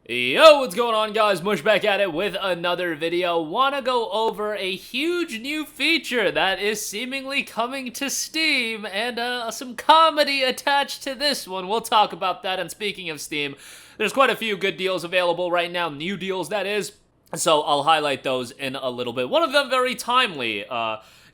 Yo, what's going on, guys? Mush back at it with another video. Wanna go over a huge new feature that is seemingly coming to Steam, and some comedy attached to this one. We'll talk about that. And speaking of Steam, there's quite a few good deals available right now, new deals that is, so I'll highlight those in a little bit. One of them very timely,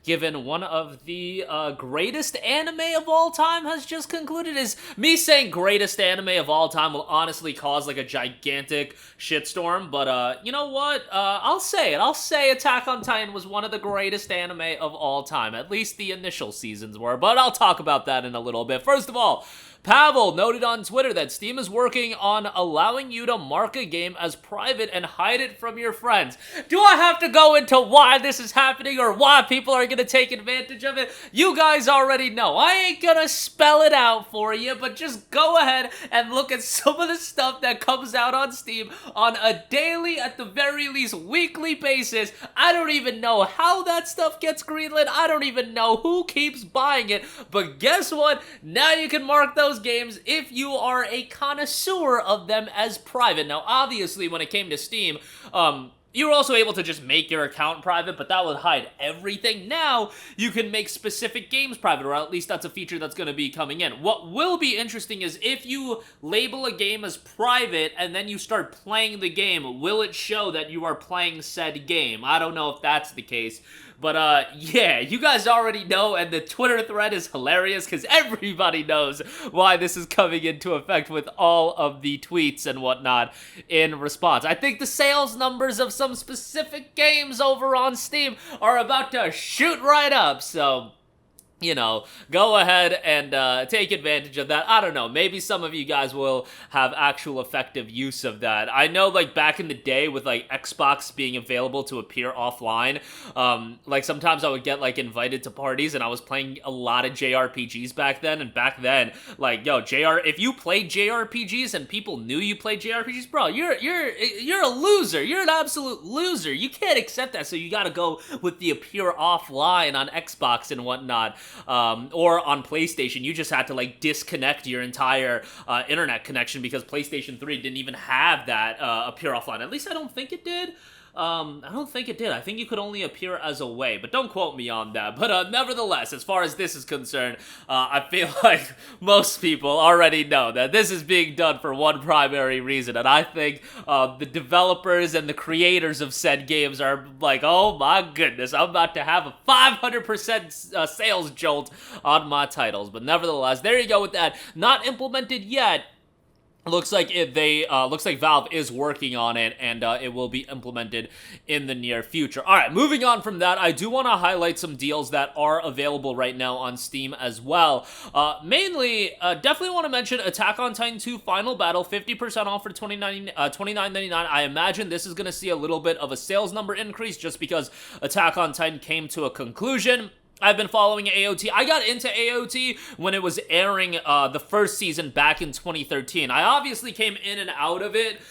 given one of the greatest anime of all time has just concluded. Is me saying greatest anime of all time will honestly cause like a gigantic shitstorm, but you know what? I'll say it. I'll say Attack on Titan was one of the greatest anime of all time. At least the initial seasons were, but I'll talk about that in a little bit. First of all, Pavel noted on Twitter that Steam is working on allowing you to mark a game as private and hide it from your friends. Do I have to go into why this is happening or why people are gonna take advantage of it? You guys already know. I ain't gonna spell it out for you, but just go ahead and look at some of the stuff that comes out on Steam on a daily, at the very least weekly basis. I don't even know how that stuff gets greenlit. I don't even know who keeps buying it, but guess what? Now you can mark those games if you are a connoisseur of them as private. Now, obviously, when it came to Steam, you were also able to just make your account private, but that would hide everything. Now, you can make specific games private, or at least that's a feature that's going to be coming in. What will be interesting is if you label a game as private and then you start playing the game, will it show that you are playing said game? I don't know if that's the case. But, yeah, you guys already know, and the Twitter thread is hilarious because everybody knows why this is coming into effect with all of the tweets and whatnot in response. I think the sales numbers of some specific games over on Steam are about to shoot right up, so you know, go ahead and take advantage of that. I don't know, maybe some of you guys will have actual effective use of that. I know, like, back in the day with, like, Xbox being available to appear offline, like, sometimes I would get, like, invited to parties, and I was playing a lot of JRPGs back then, and back then, like, yo, if you played JRPGs and people knew you played JRPGs, bro, you're a loser. You're an absolute loser. You can't accept that, so you gotta go with the appear offline on Xbox and whatnot. Or on PlayStation, you just had to like disconnect your entire internet connection because PlayStation 3 didn't even have that appear offline. At least I don't think it did. I don't think it did. I think you could only appear as a way, but don't quote me on that. But nevertheless, as far as this is concerned, I feel like most people already know that this is being done for one primary reason, and I think the developers and the creators of said games are like, oh my goodness, I'm about to have a 500% sales jolt on my titles. But nevertheless, there you go with that. Not implemented yet. Looks like Valve is working on it, and it will be implemented in the near future. All right, moving on from that, I do want to highlight some deals that are available right now on Steam as well. Mainly, definitely want to mention Attack on Titan 2 Final Battle, 50% off for $29.99. I imagine this is going to see a little bit of a sales number increase just because Attack on Titan came to a conclusion. I've been following AOT. I got into AOT when it was airing the first season back in 2013. I obviously came in and out of it.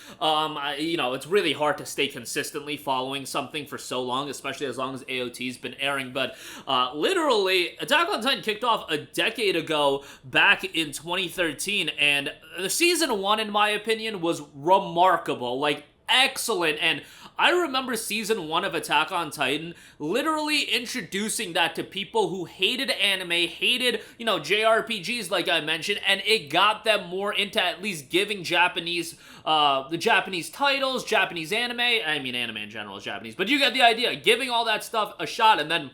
You know, it's really hard to stay consistently following something for so long, especially as long as AOT's been airing. But literally, Attack on Titan kicked off a decade ago back in 2013. And the season 1, in my opinion, was remarkable. Like, excellent. And I remember season 1 of Attack on Titan literally introducing that to people who hated anime, hated, you know, JRPGs like I mentioned, and it got them more into at least giving the Japanese titles, Japanese anime. I mean, anime in general is Japanese, but you get the idea. Giving all that stuff a shot, and then,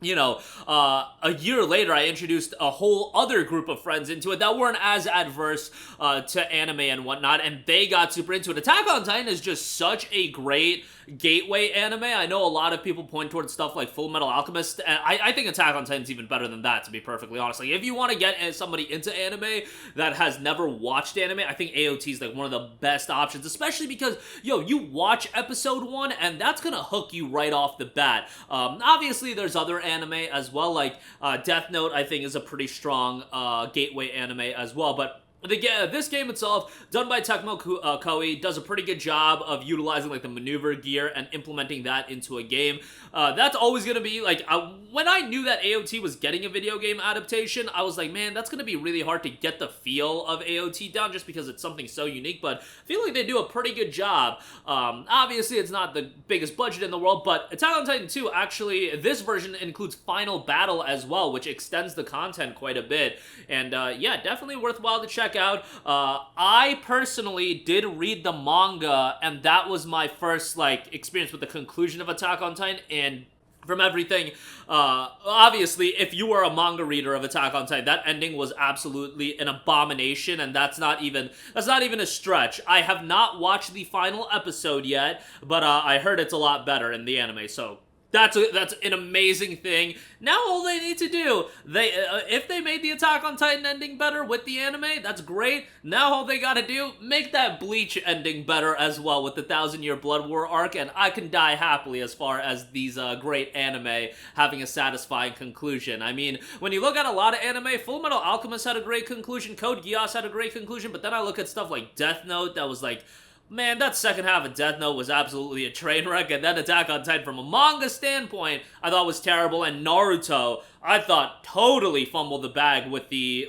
you know, a year later, I introduced a whole other group of friends into it that weren't as adverse to anime and whatnot, and they got super into it. Attack on Titan is just such a great gateway anime. I know a lot of people point towards stuff like Full Metal Alchemist, and I think Attack on Titan's even better than that, to be perfectly honest. Like, if you want to get somebody into anime that has never watched anime, I think AOT is like one of the best options, especially because, yo, you watch episode 1, and that's gonna hook you right off the bat. Obviously, there's other anime as well, like Death Note, I think, is a pretty strong gateway anime as well, but This game itself, done by Tecmo Koei, does a pretty good job of utilizing like the maneuver gear and implementing that into a game. That's always going to be like, when I knew that AOT was getting a video game adaptation, I was like, man, that's going to be really hard to get the feel of AOT down just because it's something so unique, but I feel like they do a pretty good job. Obviously, it's not the biggest budget in the world, but Attack on Titan 2, actually, this version includes Final Battle as well, which extends the content quite a bit, and yeah, definitely worthwhile to check out. I personally did read the manga, and that was my first like experience with the conclusion of Attack on Titan, and from everything, obviously, if you were a manga reader of Attack on Titan, that ending was absolutely an abomination, and that's not even a stretch. I have not watched the final episode yet, but I heard it's a lot better in the anime, so that's an amazing thing. Now all they need to do, if they made the Attack on Titan ending better with the anime, that's great. Now all they gotta do, make that Bleach ending better as well with the 1,000-Year Blood War arc, and I can die happily as far as these great anime having a satisfying conclusion. I mean, when you look at a lot of anime, Fullmetal Alchemist had a great conclusion, Code Geass had a great conclusion, but then I look at stuff like Death Note that was like, man, that second half of Death Note was absolutely a train wreck, and then Attack on Titan from a manga standpoint, I thought was terrible, and Naruto, I thought totally fumbled the bag with the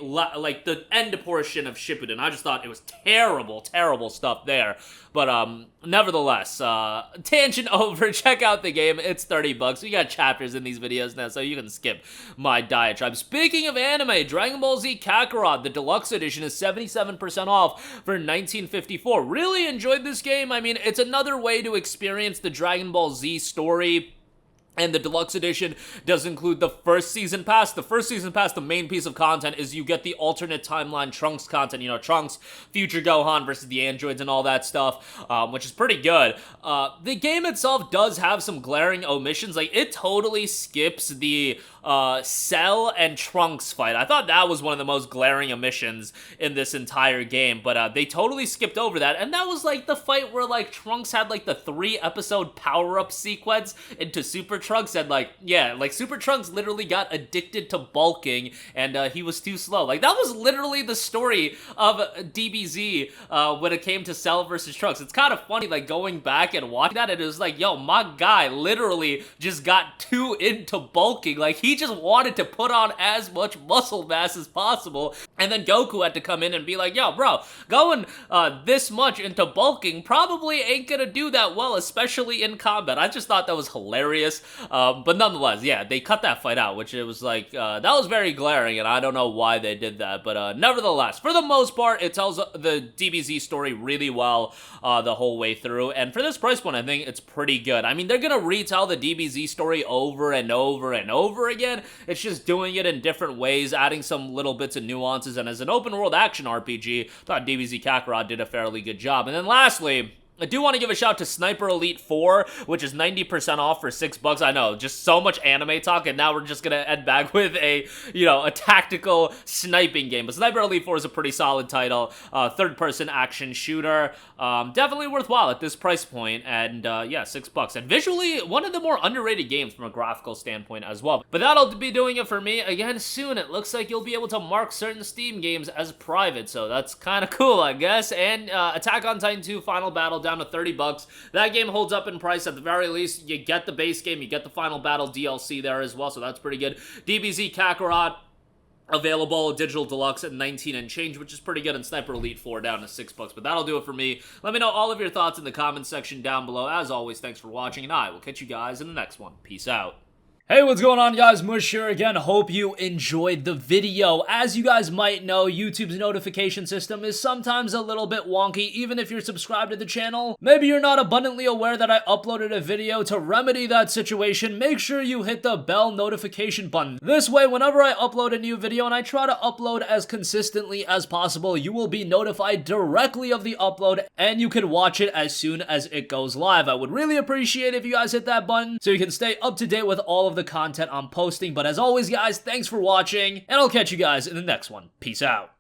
end portion of Shippuden. I just thought it was terrible, terrible stuff there. But, nevertheless, tangent over, check out the game, it's $30. We got chapters in these videos now, so you can skip my diatribe. Speaking of anime, Dragon Ball Z Kakarot, the deluxe edition, is 77% off for $19.54. Really enjoyed this game. I mean, it's another way to experience the Dragon Ball Z story. And the deluxe edition does include the first season pass. The first season pass, the main piece of content, is you get the alternate timeline Trunks content. You know, Trunks, future Gohan versus the androids and all that stuff, which is pretty good. The game itself does have some glaring omissions. Like, it totally skips the Cell and Trunks fight. I thought that was one of the most glaring omissions in this entire game, but they totally skipped over that. And that was like the fight where like Trunks had like the 3-episode power-up sequence into Super Trunks, and like, yeah, like Super Trunks literally got addicted to bulking, and he was too slow. Like, that was literally the story of DBZ when it came to Cell versus Trunks. It's kind of funny, like, going back and watching that, and it was like, yo, my guy literally just got too into bulking. Like, he just wanted to put on as much muscle mass as possible, and then Goku had to come in and be like, yo, bro, going this much into bulking probably ain't gonna do that well, especially in combat. I just thought that was hilarious. But nonetheless, yeah, they cut that fight out, which it was like, that was very glaring, and I don't know why they did that, but nevertheless, for the most part, it tells the DBZ story really well the whole way through, and for this price point, I think it's pretty good. I mean, they're gonna retell the DBZ story over and over and over again. It's just doing it in different ways, adding some little bits of nuances, and as an open world action RPG, I thought DBZ Kakarot did a fairly good job. And then lastly, I do want to give a shout to Sniper Elite 4, which is 90% off for $6. I know, just so much anime talk, and now we're just gonna end back with a, you know, a tactical sniping game. But Sniper Elite 4 is a pretty solid title, third-person action shooter. Definitely worthwhile at this price point, and yeah, $6. And visually, one of the more underrated games from a graphical standpoint as well. But that'll be doing it for me. Again, soon, it looks like you'll be able to mark certain Steam games as private, so that's kind of cool, I guess. And Attack on Titan 2 Final Battle down to $30. That game holds up in price at the very least. You get the base game, you get the Final Battle DLC there as well, so that's pretty good. DBZ Kakarot, available digital deluxe at 19 and change, which is pretty good, and Sniper Elite 4 down to $6. But that'll do it for me. Let me know all of your thoughts in the comments section down below. As always, thanks for watching, and I will catch you guys in the next one. Peace out. Hey, what's going on, guys? Mush here again. Hope you enjoyed the video. As you guys might know, YouTube's notification system is sometimes a little bit wonky, even if you're subscribed to the channel. Maybe you're not abundantly aware that I uploaded a video. To remedy that situation, make sure you hit the bell notification button. This way, whenever I upload a new video, and I try to upload as consistently as possible, you will be notified directly of the upload, and you can watch it as soon as it goes live. I would really appreciate if you guys hit that button so you can stay up to date with all of the content I'm posting. But as always, guys, thanks for watching, and I'll catch you guys in the next one. Peace out.